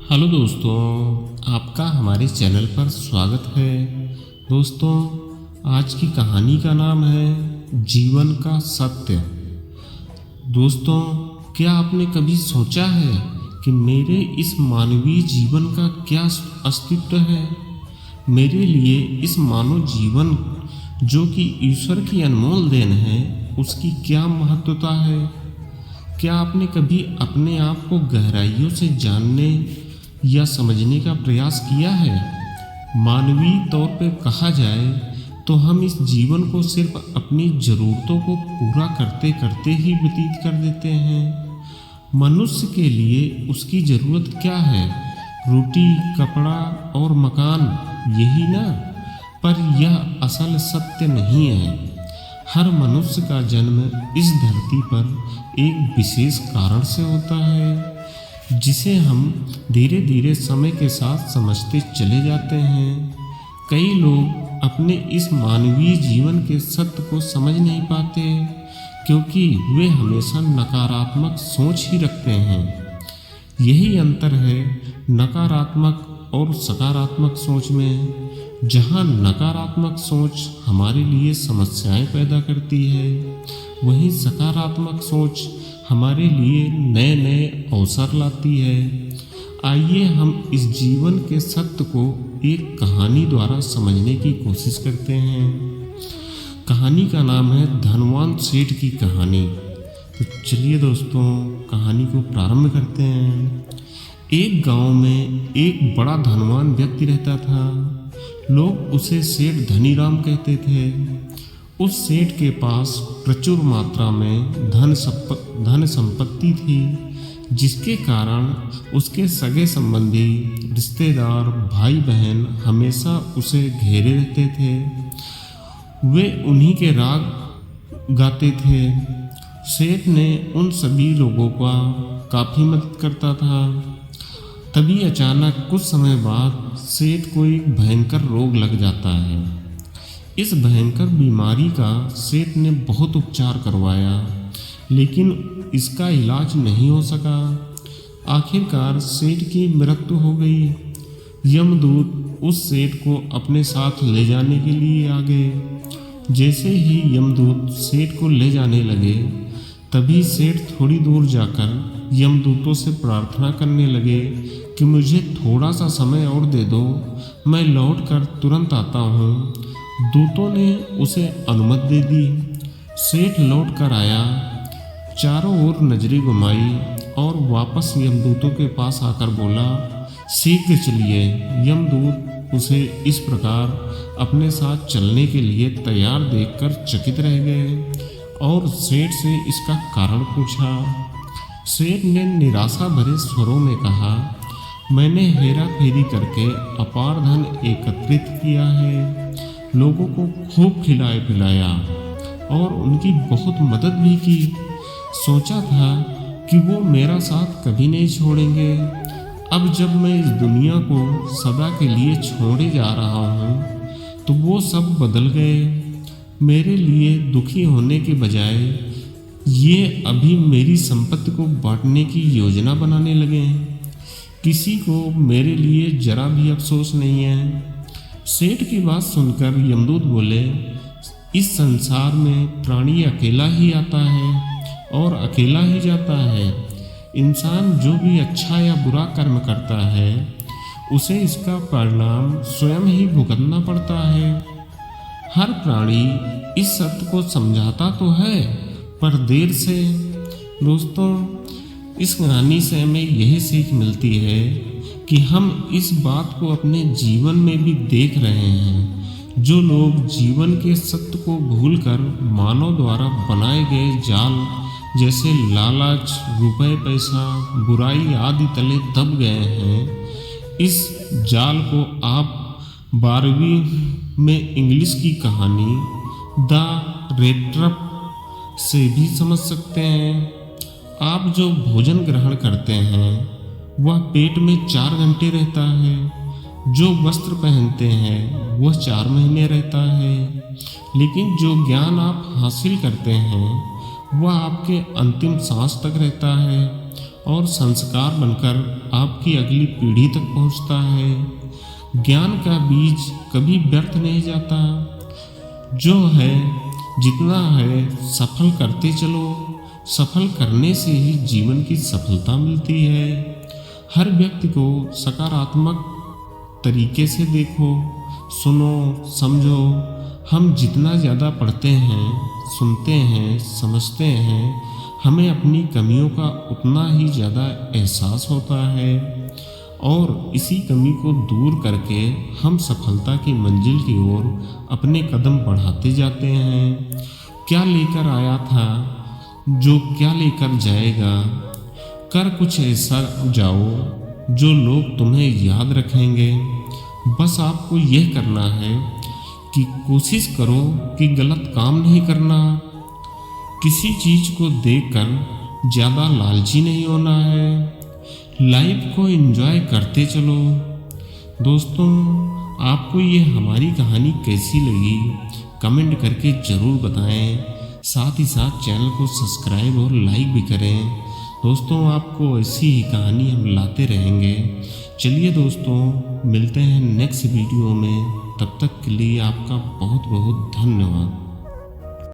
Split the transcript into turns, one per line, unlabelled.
Hello दोस्तों, आपका हमारे चैनल पर स्वागत है। दोस्तों, आज की कहानी का नाम है जीवन का सत्य। दोस्तों, क्या आपने कभी सोचा है कि मेरे इस मानवीय जीवन का क्या अस्तित्व है? मेरे लिए इस मानव जीवन जो कि ईश्वर की अनमोल देन है, उसकी क्या महत्वता है? क्या आपने कभी अपने आप को गहराइयों से जानने या समझने का प्रयास किया है? मानवीय तौर पर कहा जाए तो हम इस जीवन को सिर्फ अपनी ज़रूरतों को पूरा करते करते ही व्यतीत कर देते हैं। मनुष्य के लिए उसकी ज़रूरत क्या है? रोटी, कपड़ा और मकान, यही ना? पर यह असल सत्य नहीं है। हर मनुष्य का जन्म इस धरती पर एक विशेष कारण से होता है, जिसे हम धीरे धीरे समय के साथ समझते चले जाते हैं। कई लोग अपने इस मानवीय जीवन के सत्य को समझ नहीं पाते, क्योंकि वे हमेशा नकारात्मक सोच ही रखते हैं। यही अंतर है नकारात्मक और सकारात्मक सोच में। जहाँ नकारात्मक सोच हमारे लिए समस्याएं पैदा करती है, वहीं सकारात्मक सोच हमारे लिए नए नए अवसर लाती है। आइए हम इस जीवन के सत्य को एक कहानी द्वारा समझने की कोशिश करते हैं। कहानी का नाम है धनवान सेठ की कहानी। तो चलिए दोस्तों, कहानी को प्रारंभ करते हैं। एक गांव में एक बड़ा धनवान व्यक्ति रहता था। लोग उसे सेठ धनीराम कहते थे। उस सेठ के पास प्रचुर मात्रा में धन संपत्ति थी, जिसके कारण उसके सगे संबंधी, रिश्तेदार, भाई बहन हमेशा उसे घेरे रहते थे। वे उन्हीं के राग गाते थे। सेठ ने उन सभी लोगों का काफ़ी मदद करता था। तभी अचानक कुछ समय बाद सेठ को एक भयंकर रोग लग जाता है। इस भयंकर बीमारी का सेठ ने बहुत उपचार करवाया, लेकिन इसका इलाज नहीं हो सका। आखिरकार सेठ की मृत्यु हो गई। यमदूत उस सेठ को अपने साथ ले जाने के लिए आ गए। जैसे ही यमदूत सेठ को ले जाने लगे, तभी सेठ थोड़ी दूर जाकर यमदूतों से प्रार्थना करने लगे कि मुझे थोड़ा सा समय और दे दो, मैं लौट कर तुरंत आता हूँ। दूतों ने उसे अनुमति दे दी। सेठ लौट कर आया, चारों ओर नजरें घुमाई और वापस यमदूतों के पास आकर बोला, शीघ्र चलिए। यमदूत उसे इस प्रकार अपने साथ चलने के लिए तैयार देखकर चकित रह गए और सेठ से इसका कारण पूछा। सेठ ने निराशा भरे स्वरों में कहा, मैंने हेरा फेरी करके अपार धन एकत्रित किया है, लोगों को खूब खिलाया पिलाया और उनकी बहुत मदद भी की। सोचा था कि वो मेरा साथ कभी नहीं छोड़ेंगे। अब जब मैं इस दुनिया को सदा के लिए छोड़े जा रहा हूँ, तो वो सब बदल गए। मेरे लिए दुखी होने के बजाय ये अभी मेरी संपत्ति को बांटने की योजना बनाने लगे हैं। किसी को मेरे लिए जरा भी अफसोस नहीं है। सेठ की बात सुनकर यमदूत बोले, इस संसार में प्राणी अकेला ही आता है और अकेला ही जाता है। इंसान जो भी अच्छा या बुरा कर्म करता है, उसे इसका परिणाम स्वयं ही भुगतना पड़ता है। हर प्राणी इस सत्य को समझाता तो है, पर देर से। दोस्तों, इस कहानी से हमें यही सीख मिलती है कि हम इस बात को अपने जीवन में भी देख रहे हैं। जो लोग जीवन के सत्य को भूलकर मानव द्वारा बनाए गए जाल जैसे लालच, रुपए, पैसा, बुराई आदि तले दब गए हैं, इस जाल को आप 12वीं में इंग्लिश की कहानी द रेड ट्रैप से भी समझ सकते हैं। आप जो भोजन ग्रहण करते हैं, वह पेट में 4 घंटे रहता है। जो वस्त्र पहनते हैं, वह 4 महीने रहता है। लेकिन जो ज्ञान आप हासिल करते हैं, वह आपके अंतिम सांस तक रहता है और संस्कार बनकर आपकी अगली पीढ़ी तक पहुंचता है। ज्ञान का बीज कभी व्यर्थ नहीं जाता। जो है जितना है सफल करते चलो। सफल करने से ही जीवन की सफलता मिलती है। हर व्यक्ति को सकारात्मक तरीके से देखो, सुनो, समझो। हम जितना ज़्यादा पढ़ते हैं, सुनते हैं, समझते हैं, हमें अपनी कमियों का उतना ही ज़्यादा एहसास होता है और इसी कमी को दूर करके हम सफलता की मंजिल की ओर अपने कदम बढ़ाते जाते हैं। क्या लेकर आया था जो क्या लेकर जाएगा। कर कुछ ऐसा जाओ जो लोग तुम्हें याद रखेंगे। बस आपको यह करना है कि कोशिश करो कि गलत काम नहीं करना। किसी चीज़ को देखकर ज़्यादा लालची नहीं होना है। लाइफ को एंजॉय करते चलो। दोस्तों, आपको ये हमारी कहानी कैसी लगी कमेंट करके ज़रूर बताएं। साथ ही साथ चैनल को सब्सक्राइब और लाइक भी करें। दोस्तों, आपको ऐसी ही कहानी हम लाते रहेंगे। चलिए दोस्तों, मिलते हैं नेक्स्ट वीडियो में। तब तक के लिए आपका बहुत बहुत धन्यवाद।